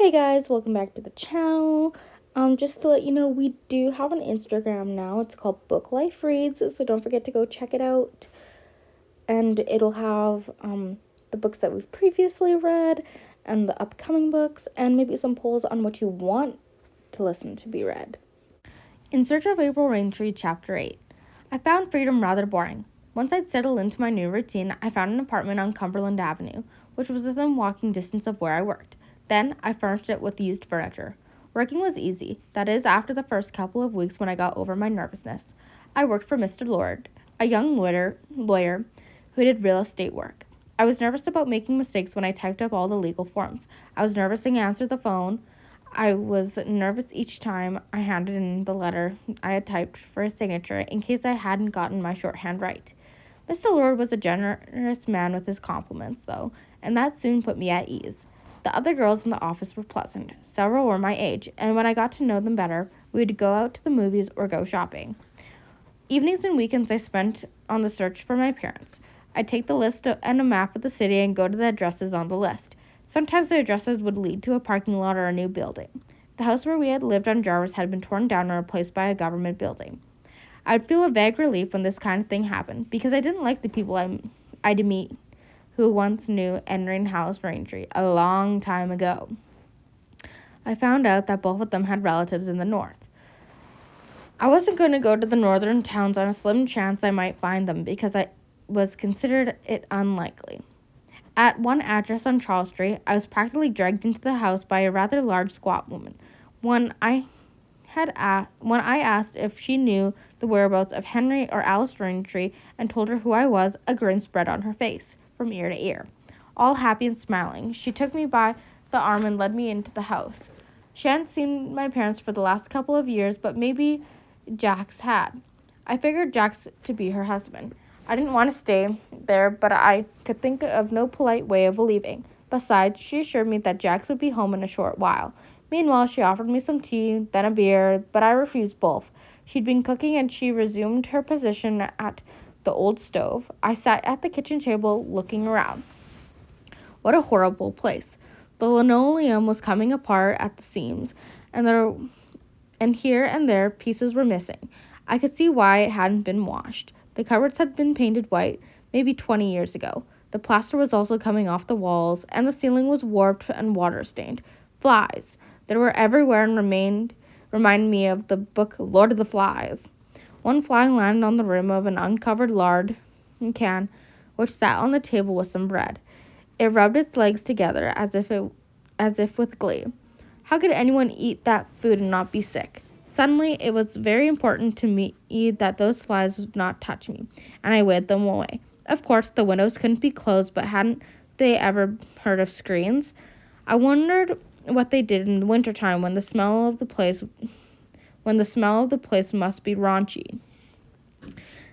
Hey guys, welcome back to the channel. Just to let you know, we do have an Instagram now. It's called Book Life Reads, so don't forget to go check it out. And it'll have the books that we've previously read and the upcoming books and maybe some polls on what you want to listen to be read. In Search of April Raintree, Chapter 8. I found freedom rather boring. Once I'd settled into my new routine, I found an apartment on Cumberland Avenue, which was within walking distance of where I worked. Then, I furnished it with used furniture. Working was easy, that is, after the first couple of weeks when I got over my nervousness. I worked for Mr. Lord, a young lawyer who did real estate work. I was nervous about making mistakes when I typed up all the legal forms. I was nervous to answer the phone. I was nervous each time I handed in the letter I had typed for his signature in case I hadn't gotten my shorthand right. Mr. Lord was a generous man with his compliments, though, and that soon put me at ease. The other girls in the office were pleasant. Several were my age, and when I got to know them better, we would go out to the movies or go shopping. Evenings and weekends I spent on the search for my parents. I'd take the list and a map of the city and go to the addresses on the list. Sometimes the addresses would lead to a parking lot or a new building. The house where we had lived on Jarvis had been torn down and replaced by a government building. I'd feel a vague relief when this kind of thing happened, because I didn't like the people I'd meet who once knew entering House Raintree a long time ago. I found out that both of them had relatives in the north. I wasn't going to go to the northern towns on a slim chance I might find them because I was considered it unlikely. At one address on Charles Street, I was practically dragged into the house by a rather large squat woman. When I asked if she knew the whereabouts of Henry or Alice Raintree and told her who I was, a grin spread on her face from ear to ear. All happy and smiling, she took me by the arm and led me into the house. She hadn't seen my parents for the last couple of years, but maybe Jax had. I figured Jax to be her husband. I didn't want to stay there, but I could think of no polite way of leaving. Besides, she assured me that Jax would be home in a short while. Meanwhile, she offered me some tea, then a beer, but I refused both. She'd been cooking and she resumed her position at the old stove. I sat at the kitchen table looking around. What a horrible place. The linoleum was coming apart at the seams, and here and there pieces were missing. I could see why it hadn't been washed. The cupboards had been painted white, maybe 20 years ago. The plaster was also coming off the walls, and the ceiling was warped and water-stained. Flies. They were everywhere and reminded me of the book Lord of the Flies. One fly landed on the rim of an uncovered lard can, which sat on the table with some bread. It rubbed its legs together as if with glee. How could anyone eat that food and not be sick? Suddenly, it was very important to me that those flies would not touch me, and I waved them away. Of course, the windows couldn't be closed, but hadn't they ever heard of screens? I wondered what they did in the wintertime when the smell of the place must be raunchy.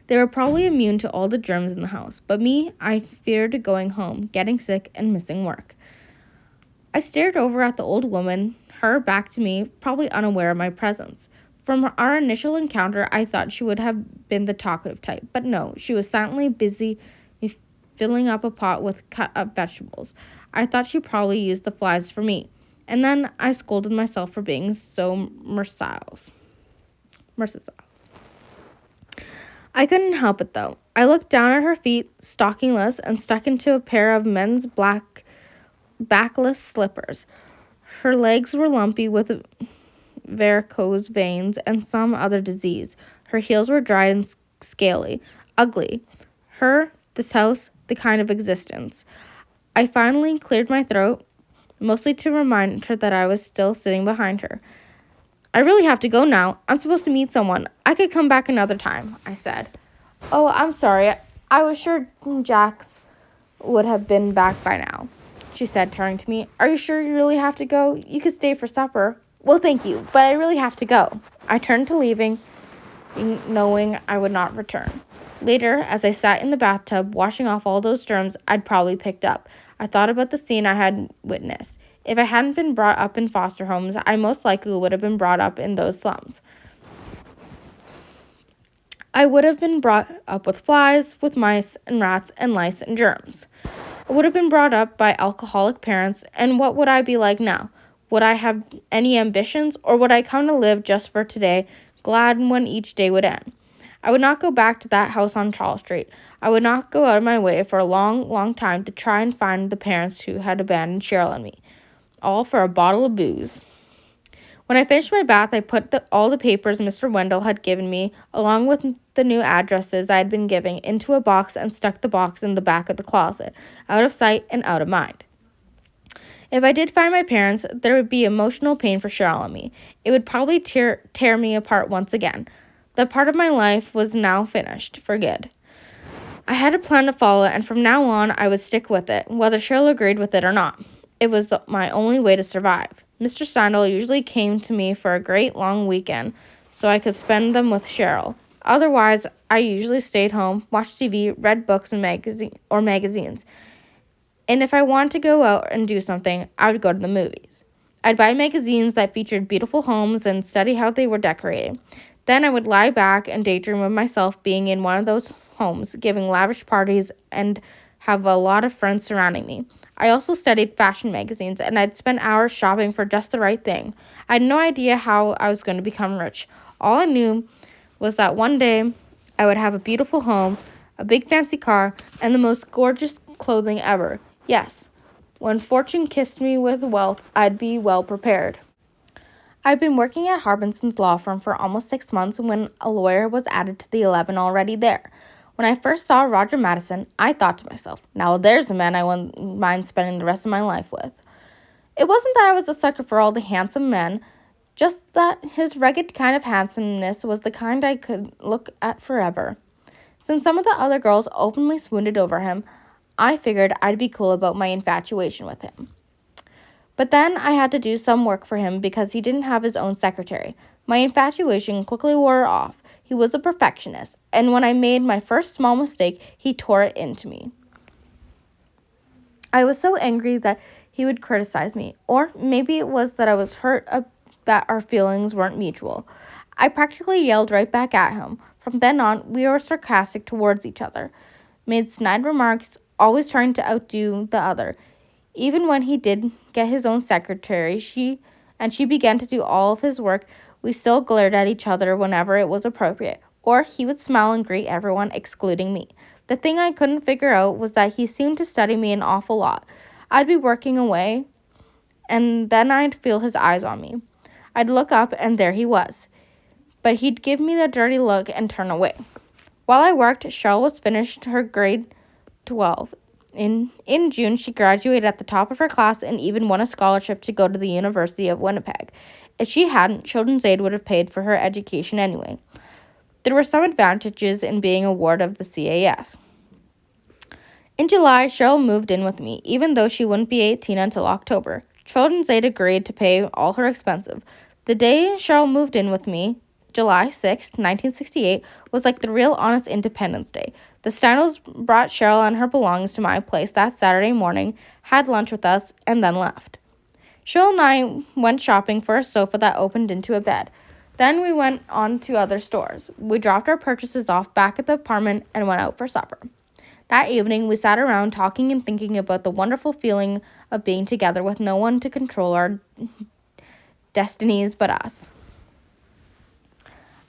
They were probably immune to all the germs in the house, but me, I feared going home, getting sick, and missing work. I stared over at the old woman, her back to me, probably unaware of my presence. From our initial encounter, I thought she would have been the talkative type, but no, she was silently busy filling up a pot with cut-up vegetables. I thought she probably used the flies for me, and then I scolded myself for being so merciless. I couldn't help it, though. I looked down at her feet, stockingless, and stuck into a pair of men's black backless slippers. Her legs were lumpy with varicose veins and some other disease. Her heels were dried and scaly. Ugly. This house, the kind of existence. I finally cleared my throat, mostly to remind her that I was still sitting behind her. I really have to go now. I'm supposed to meet someone. I could come back another time, I said. Oh, I'm sorry. I was sure Jax would have been back by now, she said, turning to me. Are you sure you really have to go? You could stay for supper. Well, thank you, but I really have to go. I turned to leaving, knowing I would not return. Later, as I sat in the bathtub, washing off all those germs I'd probably picked up, I thought about the scene I had witnessed. If I hadn't been brought up in foster homes, I most likely would have been brought up in those slums. I would have been brought up with flies, with mice and rats and lice and germs. I would have been brought up by alcoholic parents, and what would I be like now? Would I have any ambitions, or would I come to live just for today, glad when each day would end? I would not go back to that house on Charles Street. I would not go out of my way for a long, long time to try and find the parents who had abandoned Cheryl and me, all for a bottle of booze. When I finished my bath, I put all the papers Mr. Wendell had given me, along with the new addresses I had been giving, into a box and stuck the box in the back of the closet, out of sight and out of mind. If I did find my parents, there would be emotional pain for Cheryl and me. It would probably tear me apart once again. That part of my life was now finished, for good. I had a plan to follow, and from now on, I would stick with it, whether Cheryl agreed with it or not. It was my only way to survive. Mr. Steindl usually came to me for a great long weekend, so I could spend them with Cheryl. Otherwise, I usually stayed home, watched TV, read books and magazines. And if I wanted to go out and do something, I would go to the movies. I'd buy magazines that featured beautiful homes and study how they were decorated. Then I would lie back and daydream of myself being in one of those homes, giving lavish parties, and have a lot of friends surrounding me. I also studied fashion magazines, and I'd spend hours shopping for just the right thing. I had no idea how I was going to become rich. All I knew was that one day I would have a beautiful home, a big fancy car, and the most gorgeous clothing ever. Yes, when fortune kissed me with wealth, I'd be well prepared. I'd been working at Harbinson's law firm for almost 6 months when a lawyer was added to the 11 already there. When I first saw Roger Madison, I thought to myself, now there's a man I wouldn't mind spending the rest of my life with. It wasn't that I was a sucker for all the handsome men, just that his rugged kind of handsomeness was the kind I could look at forever. Since some of the other girls openly swooned over him, I figured I'd be cool about my infatuation with him. But then I had to do some work for him because he didn't have his own secretary. My infatuation quickly wore off. He was a perfectionist, and when I made my first small mistake, he tore it into me. I was so angry that he would criticize me, or maybe it was that I was hurt that our feelings weren't mutual. I practically yelled right back at him. From then on, we were sarcastic towards each other, made snide remarks, always trying to outdo the other. Even when he did get his own secretary, she began to do all of his work, we still glared at each other whenever it was appropriate, or he would smile and greet everyone, excluding me. The thing I couldn't figure out was that he seemed to study me an awful lot. I'd be working away, and then I'd feel his eyes on me. I'd look up, and there he was. But he'd give me the dirty look and turn away. While I worked, Cheryl was finished her grade 12. In June, she graduated at the top of her class and even won a scholarship to go to the University of Winnipeg. If she hadn't, Children's Aid would have paid for her education anyway. There were some advantages in being a ward of the CAS. In July, Cheryl moved in with me, even though she wouldn't be 18 until October. Children's Aid agreed to pay all her expenses. The day Cheryl moved in with me, July 6, 1968, was like the real honest Independence Day. The Steindls brought Cheryl and her belongings to my place that Saturday morning, had lunch with us, and then left. Cheryl and I went shopping for a sofa that opened into a bed. Then we went on to other stores. We dropped our purchases off back at the apartment and went out for supper. That evening, we sat around talking and thinking about the wonderful feeling of being together with no one to control our destinies but us.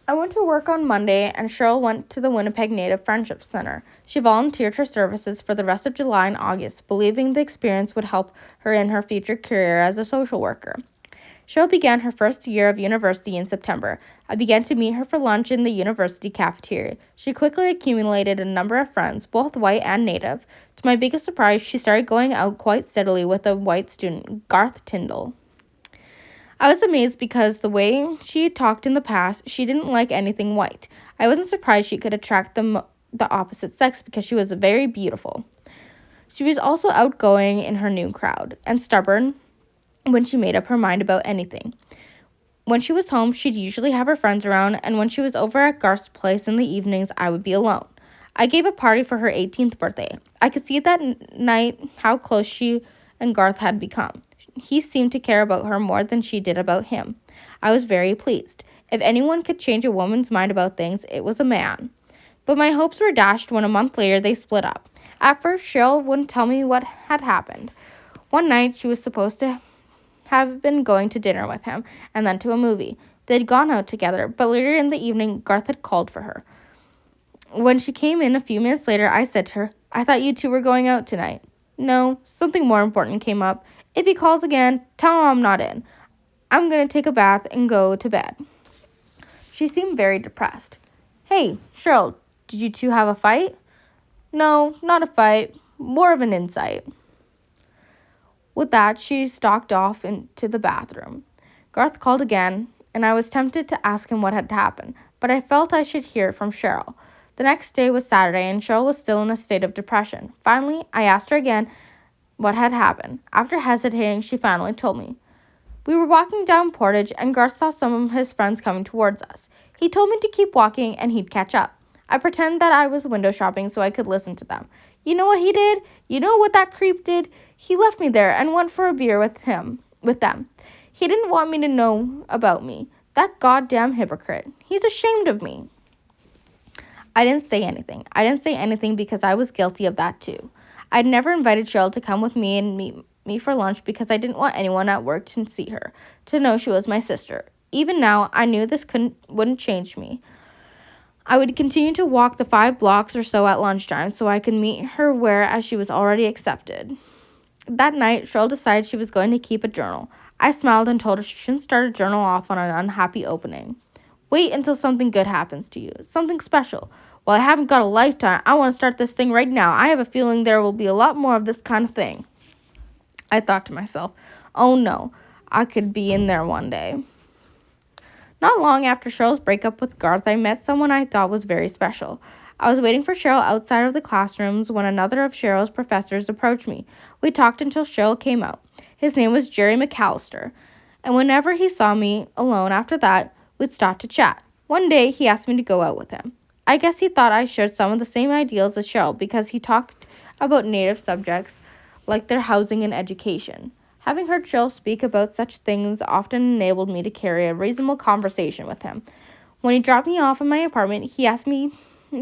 I went to work on Monday, and Cheryl went to the Winnipeg Native Friendship Center. She volunteered her services for the rest of July and August, believing the experience would help her in her future career as a social worker. Cheryl began her first year of university in September. I began to meet her for lunch in the university cafeteria. She quickly accumulated a number of friends, both white and Native. To my biggest surprise, she started going out quite steadily with a white student, Garth Tyndall. I was amazed because the way she talked in the past, she didn't like anything white. I wasn't surprised she could attract the opposite sex because she was very beautiful. She was also outgoing in her new crowd and stubborn when she made up her mind about anything. When she was home, she'd usually have her friends around, and when she was over at Garth's place in the evenings, I would be alone. I gave a party for her 18th birthday. I could see that night how close she and Garth had become. He seemed to care about her more than she did about him. I was very pleased. If anyone could change a woman's mind about things, it was a man. But my hopes were dashed when a month later they split up. At first, Cheryl wouldn't tell me what had happened. One night, she was supposed to have been going to dinner with him and then to a movie. They'd gone out together, but later in the evening, Garth had called for her. When she came in a few minutes later, I said to her, "I thought you two were going out tonight." "No, something more important came up. If he calls again, tell him I'm not in. I'm going to take a bath and go to bed." She seemed very depressed. "Hey, Cheryl, did you two have a fight?" "No, not a fight. More of an insight." With that, she stalked off into the bathroom. Garth called again, and I was tempted to ask him what had happened, but I felt I should hear from Cheryl. The next day was Saturday, and Cheryl was still in a state of depression. Finally, I asked her again what had happened. After hesitating, she finally told me. "We were walking down Portage, and Garth saw some of his friends coming towards us. He told me to keep walking, and he'd catch up. I pretended that I was window shopping so I could listen to them. You know what he did? You know what that creep did? He left me there and went for a beer with them. He didn't want me to know about me. That goddamn hypocrite. He's ashamed of me." I didn't say anything. I didn't say anything because I was guilty of that too. I'd never invited Cheryl to come with me and meet me for lunch because I didn't want anyone at work to see her, to know she was my sister. Even now, I knew this wouldn't change me. I would continue to walk the 5 blocks or so at lunchtime so I could meet her whereas she was already accepted. That night, Cheryl decided she was going to keep a journal. I smiled and told her she shouldn't start a journal off on an unhappy opening. Wait until something good happens to you, something special. Well, I haven't got a lifetime. I want to start this thing right now. I have a feeling there will be a lot more of this kind of thing. I thought to myself, oh no, I could be in there one day. Not long after Cheryl's breakup with Garth, I met someone I thought was very special. I was waiting for Cheryl outside of the classrooms when another of Cheryl's professors approached me. We talked until Cheryl came out. His name was Jerry McAllister, and whenever he saw me alone after that, we'd stop to chat. One day, he asked me to go out with him. I guess he thought I shared some of the same ideals as Cheryl because he talked about Native subjects like their housing and education. Having heard Cheryl speak about such things often enabled me to carry a reasonable conversation with him. When he dropped me off in my apartment, he asked me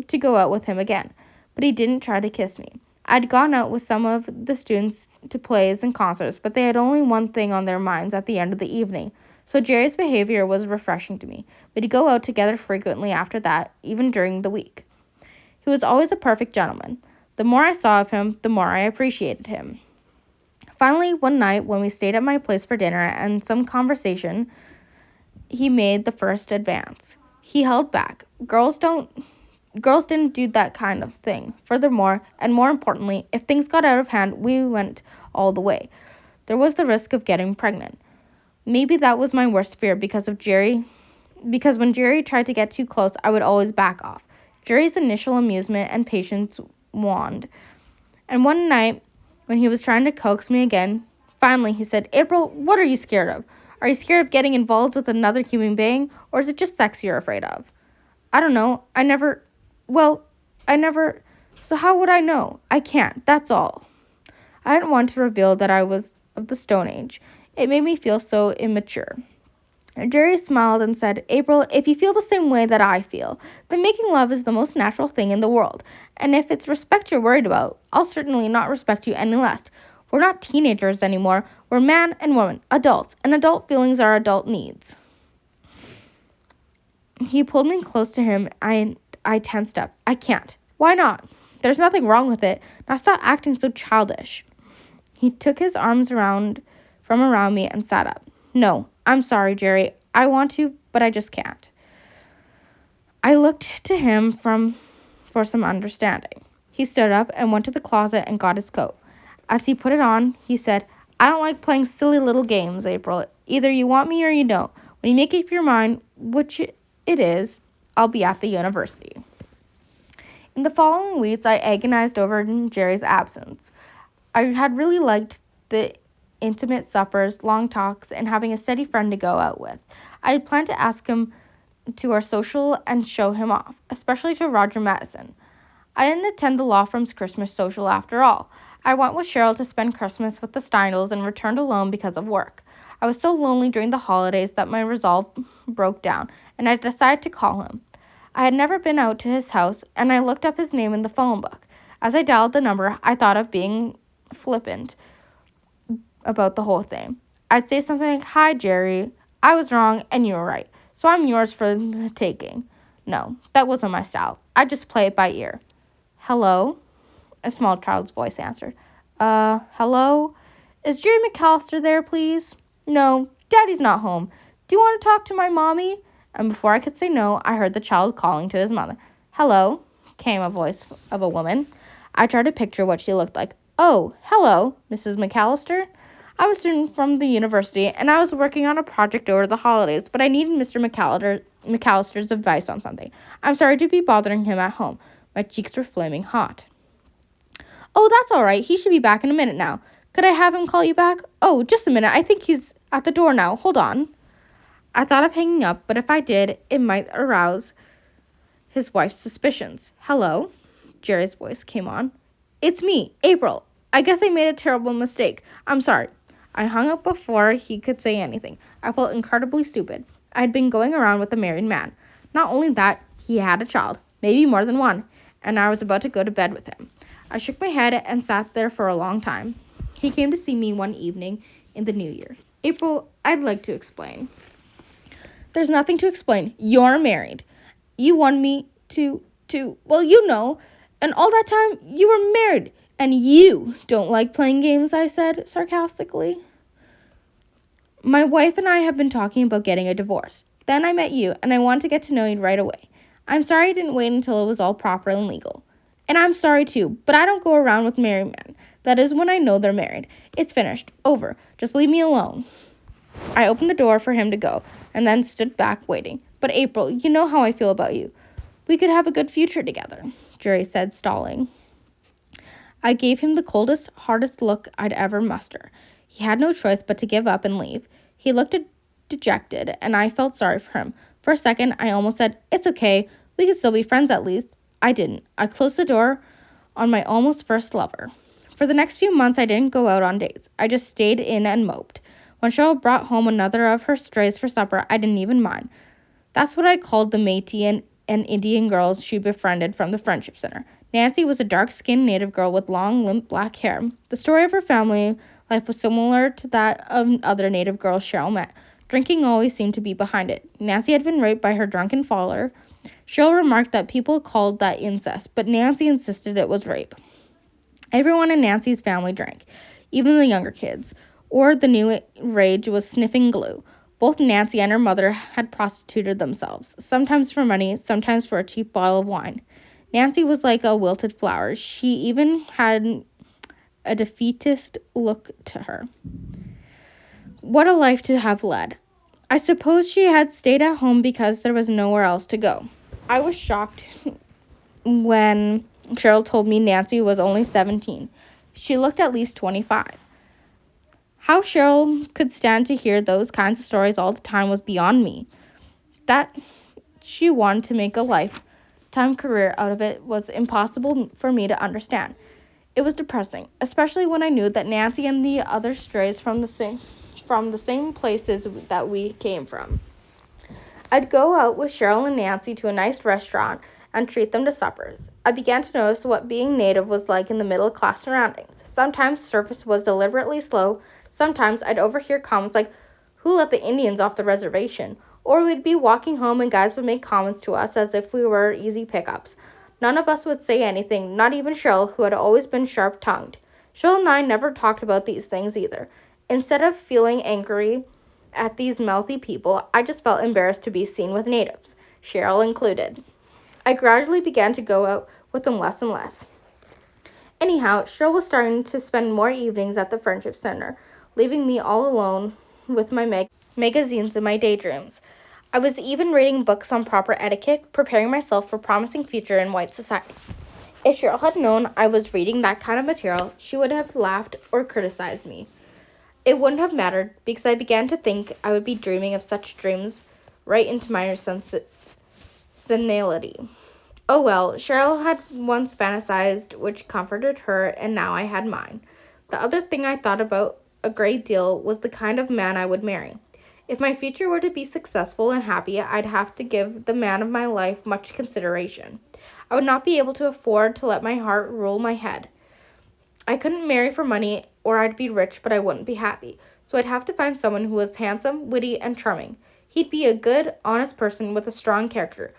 to go out with him again, but he didn't try to kiss me. I'd gone out with some of the students to plays and concerts, but they had only one thing on their minds at the end of the evening. So Jerry's behavior was refreshing to me. We'd go out together frequently after that, even during the week. He was always a perfect gentleman. The more I saw of him, the more I appreciated him. Finally, one night when we stayed at my place for dinner and some conversation, he made the first advance. He held back. Girls didn't do that kind of thing. Furthermore, and more importantly, if things got out of hand, we went all the way. There was the risk of getting pregnant. Maybe that was my worst fear because when Jerry tried to get too close, I would always back off. Jerry's initial amusement and patience waned. And one night, when he was trying to coax me again, finally he said, "April, what are you scared of? Are you scared of getting involved with another human being, or is it just sex you're afraid of?" "I don't know. So how would I know? I can't, that's all." I didn't want to reveal that I was of the Stone Age. It made me feel so immature. Jerry smiled and said, "April, if you feel the same way that I feel, then making love is the most natural thing in the world. And if it's respect you're worried about, I'll certainly not respect you any less. We're not teenagers anymore. We're man and woman, adults, and adult feelings are adult needs." He pulled me close to him. I tensed up. "I can't." "Why not?" "There's nothing wrong with it. Now stop acting so childish." He took his arms from around me and sat up. "No, I'm sorry, Jerry. I want to, but I just can't." I looked to him for some understanding. He stood up and went to the closet and got his coat. As he put it on, he said, "I don't like playing silly little games, April. Either you want me or you don't. When you make up your mind, which it is, I'll be at the university." In the following weeks, I agonized over Jerry's absence. I had really liked the intimate suppers, long talks, and having a steady friend to go out with. I had planned to ask him to our social and show him off, especially to Roger Madison. I didn't attend the law firm's Christmas social after all. I went with Cheryl to spend Christmas with the Steindls and returned alone because of work. I was so lonely during the holidays that my resolve broke down, and I decided to call him. I had never been out to his house, and I looked up his name in the phone book. As I dialed the number, I thought of being flippant about the whole thing. I'd say something like, "Hi, Jerry. I was wrong and you were right. So I'm yours for the taking." No, that wasn't my style. I'd just play it by ear. "Hello?" A small child's voice answered. Hello? Is Jerry McAllister there, please?" "No, Daddy's not home. Do you want to talk to my mommy?" And before I could say no, I heard the child calling to his mother. "Hello?" came a voice of a woman. I tried to picture what she looked like. "Oh, hello, Mrs. McAllister. I'm a student from the university, and I was working on a project over the holidays, but I needed Mr. McAllister's advice on something. I'm sorry to be bothering him at home." My cheeks were flaming hot. "Oh, that's all right. He should be back in a minute now. Could I have him call you back?" "Oh, just a minute. I think he's at the door now. Hold on." I thought of hanging up, but if I did, it might arouse his wife's suspicions. "Hello?" Jerry's voice came on. "It's me, April. I guess I made a terrible mistake. I'm sorry." I hung up before he could say anything. I felt incredibly stupid. I had been going around with a married man. Not only that, he had a child, maybe more than one, and I was about to go to bed with him. I shook my head and sat there for a long time. He came to see me one evening in the new year. "April, I'd like to explain." "There's nothing to explain. You're married. You want me well, you know, and all that time you were married, and you don't like playing games," I said sarcastically. "My wife and I have been talking about getting a divorce. Then I met you, and I wanted to get to know you right away. I'm sorry I didn't wait until it was all proper and legal. And I'm sorry too, but I don't go around with married men. That is when I know they're married. It's finished. Over. Just leave me alone." I opened the door for him to go, and then stood back waiting. "But April, you know how I feel about you. We could have a good future together," Jerry said, stalling. I gave him the coldest, hardest look I'd ever muster. He had no choice but to give up and leave. He looked dejected, and I felt sorry for him. For a second, I almost said, "It's okay. We can still be friends at least." I didn't. I closed the door on my almost first lover. For the next few months, I didn't go out on dates. I just stayed in and moped. When Cheryl brought home another of her strays for supper, I didn't even mind. That's what I called the Métis and Indian girls she befriended from the Friendship Center. Nancy was a dark-skinned native girl with long, limp black hair. The story of her family life was similar to that of other native girls Cheryl met. Drinking always seemed to be behind it. Nancy had been raped by her drunken father. Cheryl remarked that people called that incest, but Nancy insisted it was rape. Everyone in Nancy's family drank, even the younger kids, or the new rage was sniffing glue. Both Nancy and her mother had prostituted themselves, sometimes for money, sometimes for a cheap bottle of wine. Nancy was like a wilted flower. She even had a defeatist look to her. What a life to have led. I suppose she had stayed at home because there was nowhere else to go. I was shocked when Cheryl told me Nancy was only 17. She looked at least 25. How Cheryl could stand to hear those kinds of stories all the time was beyond me. That she wanted to make a lifetime career out of it was impossible for me to understand. It was depressing, especially when I knew that Nancy and the other strays from the same places that we came from. I'd go out with Cheryl and Nancy to a nice restaurant and treat them to suppers. I began to notice what being native was like in the middle-class surroundings. Sometimes service was deliberately slow. Sometimes I'd overhear comments like, "Who let the Indians off the reservation?" Or we'd be walking home and guys would make comments to us as if we were easy pickups. None of us would say anything, not even Cheryl, who had always been sharp-tongued. Cheryl and I never talked about these things either. Instead of feeling angry at these mouthy people, I just felt embarrassed to be seen with natives, Cheryl included. I gradually began to go out with them less and less. Anyhow, Cheryl was starting to spend more evenings at the Friendship Center, leaving me all alone with my magazines and my daydreams. I was even reading books on proper etiquette, preparing myself for a promising future in white society. If Cheryl had known I was reading that kind of material, she would have laughed or criticized me. It wouldn't have mattered, because I began to think I would be dreaming of such dreams right into my senility. Oh well, Cheryl had once fantasized, which comforted her, and now I had mine. The other thing I thought about a great deal was the kind of man I would marry. If my future were to be successful and happy, I'd have to give the man of my life much consideration. I would not be able to afford to let my heart rule my head. I couldn't marry for money, or I'd be rich, but I wouldn't be happy. So I'd have to find someone who was handsome, witty, and charming. He'd be a good, honest person with a strong character,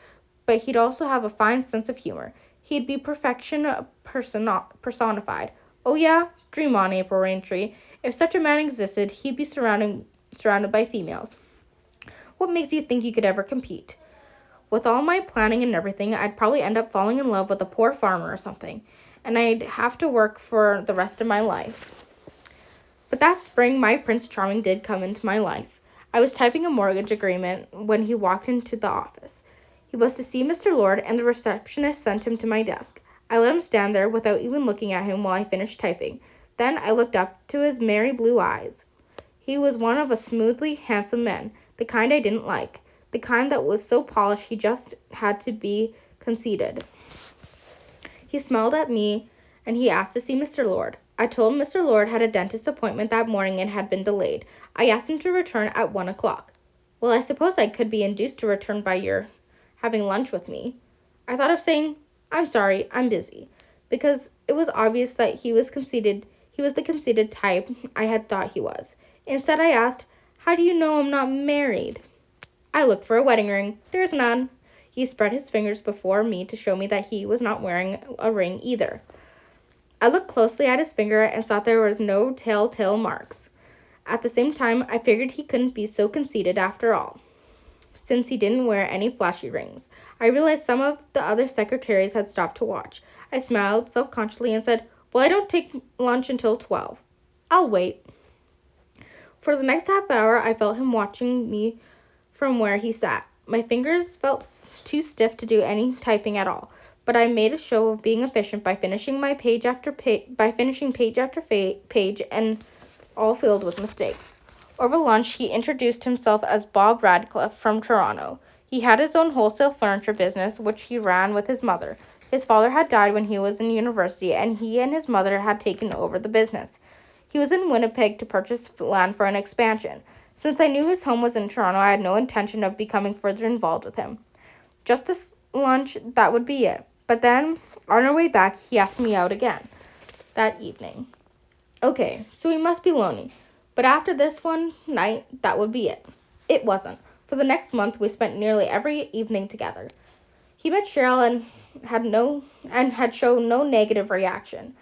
but he'd also have a fine sense of humor. He'd be perfection personified. Oh yeah? Dream on, April Raintree. If such a man existed, he'd be surrounded by females. What makes you think you could ever compete? With all my planning and everything, I'd probably end up falling in love with a poor farmer or something, and I'd have to work for the rest of my life. But that spring, my Prince Charming did come into my life. I was typing a mortgage agreement when he walked into the office. He was to see Mr. Lord, and the receptionist sent him to my desk. I let him stand there without even looking at him while I finished typing. Then I looked up to his merry blue eyes. He was one of a smoothly handsome men, the kind I didn't like, the kind that was so polished he just had to be conceited. He smiled at me, and he asked to see Mr. Lord. I told him Mr. Lord had a dentist appointment that morning and had been delayed. I asked him to return at 1 o'clock. Well, I suppose I could be induced to return by your having lunch with me. I thought of saying, I'm sorry, I'm busy, because it was obvious that he was conceited. He was the conceited type I had thought he was. Instead, I asked, how do you know I'm not married? I looked for a wedding ring. There's none. He spread his fingers before me to show me that he was not wearing a ring either. I looked closely at his finger and saw there was no telltale marks. At the same time, I figured he couldn't be so conceited after all, since he didn't wear any flashy rings. I realized some of the other secretaries had stopped to watch. I smiled self-consciously and said, well, I don't take lunch until 12. I'll wait. For the next half hour, I felt him watching me from where he sat. My fingers felt too stiff to do any typing at all, but I made a show of being efficient by finishing page after page and all filled with mistakes. Over lunch, he introduced himself as Bob Radcliffe from Toronto. He had his own wholesale furniture business, which he ran with his mother. His father had died when he was in university, and he and his mother had taken over the business. He was in Winnipeg to purchase land for an expansion. Since I knew his home was in Toronto, I had no intention of becoming further involved with him. Just this lunch, that would be it. But then, on our way back, he asked me out again that evening. Okay, so he must be lonely. But after this one night, that would be it. It wasn't. For the next month, we spent nearly every evening together. He met Cheryl and had shown no negative reaction.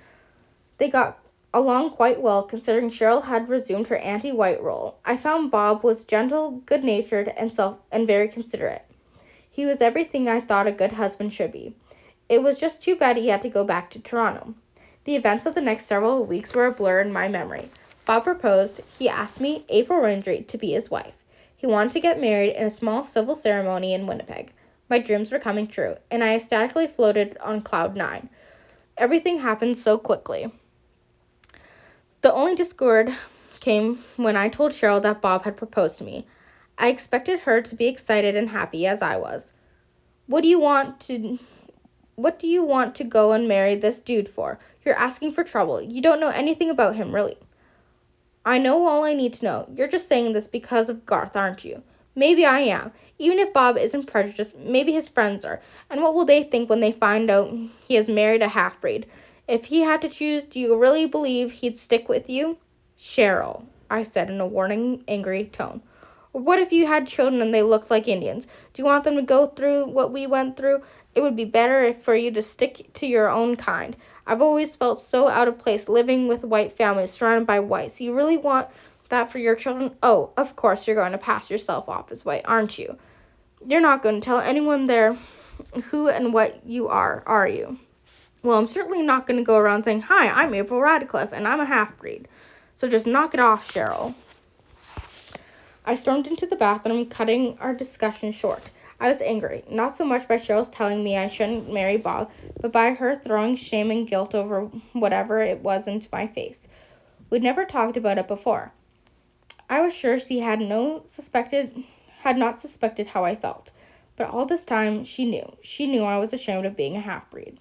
They got along quite well, considering Cheryl had resumed her anti-white role. I found Bob was gentle, good-natured, and very considerate. He was everything I thought a good husband should be. It was just too bad he had to go back to Toronto. The events of the next several weeks were a blur in my memory. Bob proposed. He asked me, April Raintree, to be his wife. He wanted to get married in a small civil ceremony in Winnipeg. My dreams were coming true, and I ecstatically floated on cloud 9. Everything happened so quickly. The only discord came when I told Cheryl that Bob had proposed to me. I expected her to be excited and happy as I was. What do you want to go and marry this dude for? You're asking for trouble. You don't know anything about him, really. I know all I need to know. You're just saying this because of Garth, aren't you? Maybe I am. Even if Bob isn't prejudiced, maybe his friends are. And what will they think when they find out he has married a half-breed? If he had to choose, do you really believe he'd stick with you? Cheryl, I said in a warning, angry tone. Or what if you had children and they looked like Indians? Do you want them to go through what we went through? It would be better for you to stick to your own kind. I've always felt so out of place living with white families surrounded by whites. You really want that for your children? Oh, of course you're going to pass yourself off as white, aren't you? You're not going to tell anyone there who and what you are you? Well, I'm certainly not going to go around saying, hi, I'm April Radcliffe, and I'm a half-breed. So just knock it off, Cheryl. I stormed into the bathroom, cutting our discussion short. I was angry, not so much by Cheryl's telling me I shouldn't marry Bob, but by her throwing shame and guilt over whatever it was into my face. We'd never talked about it before. I was sure she had not suspected how I felt. But all this time, she knew. She knew I was ashamed of being a half-breed.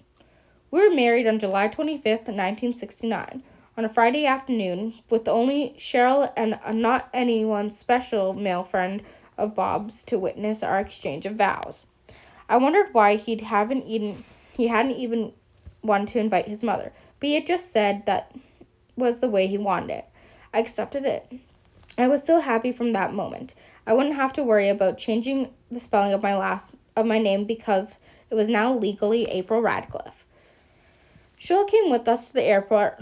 We were married on July 25th, 1969, on a Friday afternoon, with only Cheryl and not anyone special male friend of Bob's to witness our exchange of vows. I wondered why he hadn't even wanted to invite his mother, but he had just said that was the way he wanted it. I accepted it. I was so happy from that moment. I wouldn't have to worry about changing the spelling of my name because it was now legally April Radcliffe. Cheryl came with us to the airport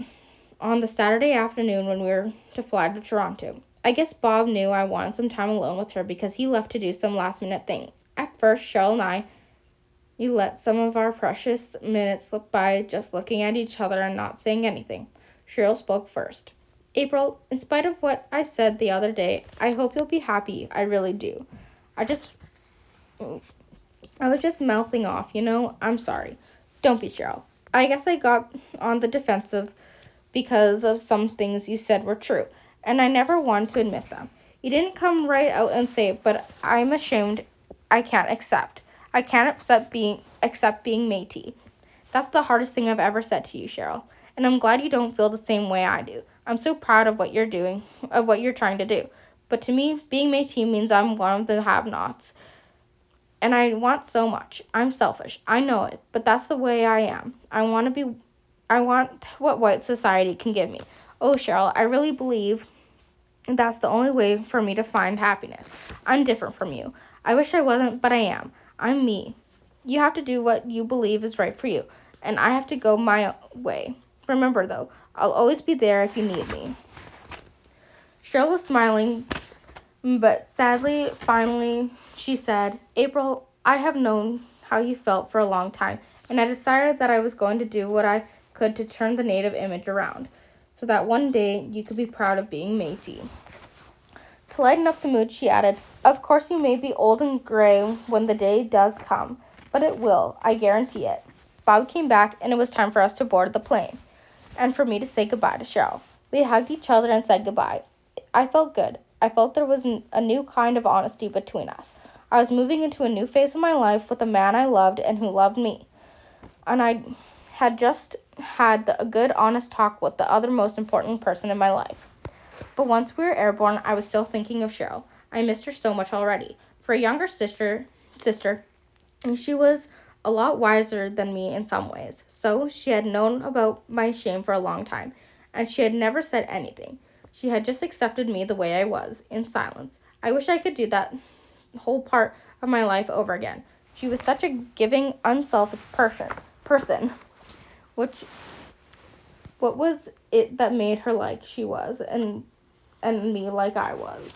on the Saturday afternoon when we were to fly to Toronto. I guess Bob knew I wanted some time alone with her because he left to do some last minute things. At first, Cheryl and I let some of our precious minutes slip by just looking at each other and not saying anything. Cheryl spoke first. April, in spite of what I said the other day, I hope you'll be happy. I really do. I just I was just mouthing off, you know? I'm sorry. Don't be, Cheryl. I guess I got on the defensive because of some things you said were true, and I never wanted to admit them. You didn't come right out and say it, but I'm ashamed I can't accept. I can't accept being Métis. That's the hardest thing I've ever said to you, Cheryl, and I'm glad you don't feel the same way I do. I'm so proud of what you're doing, of what you're trying to do. But to me, being Métis means I'm one of the have-nots, and I want so much. I'm selfish. I know it, but that's the way I am. I want what white society can give me. Oh, Cheryl, I really believe that's the only way for me to find happiness. I'm different from you. I wish I wasn't, but I am. I'm me. You have to do what you believe is right for you, and I have to go my way. Remember, though, I'll always be there if you need me. Cheryl was smiling, but sadly, finally, she said, April, I have known how you felt for a long time, and I decided that I was going to do what I could to turn the native image around, so that one day you could be proud of being Métis. To lighten up the mood, she added, Of course you may be old and gray when the day does come, but it will, I guarantee it. Bob came back, and it was time for us to board the plane, and for me to say goodbye to Cheryl. We hugged each other and said goodbye. I felt good. I felt there was a new kind of honesty between us. I was moving into a new phase of my life with a man I loved and who loved me. And I had just had a good, honest talk with the other most important person in my life. But once we were airborne, I was still thinking of Cheryl. I missed her so much already. For a younger sister, and she was a lot wiser than me in some ways. So she had known about my shame for a long time, and she had never said anything. She had just accepted me the way I was, in silence. I wish I could do that whole part of my life over again. She was such a giving, unselfish person. Which, what was it that made her like she was, and me like I was?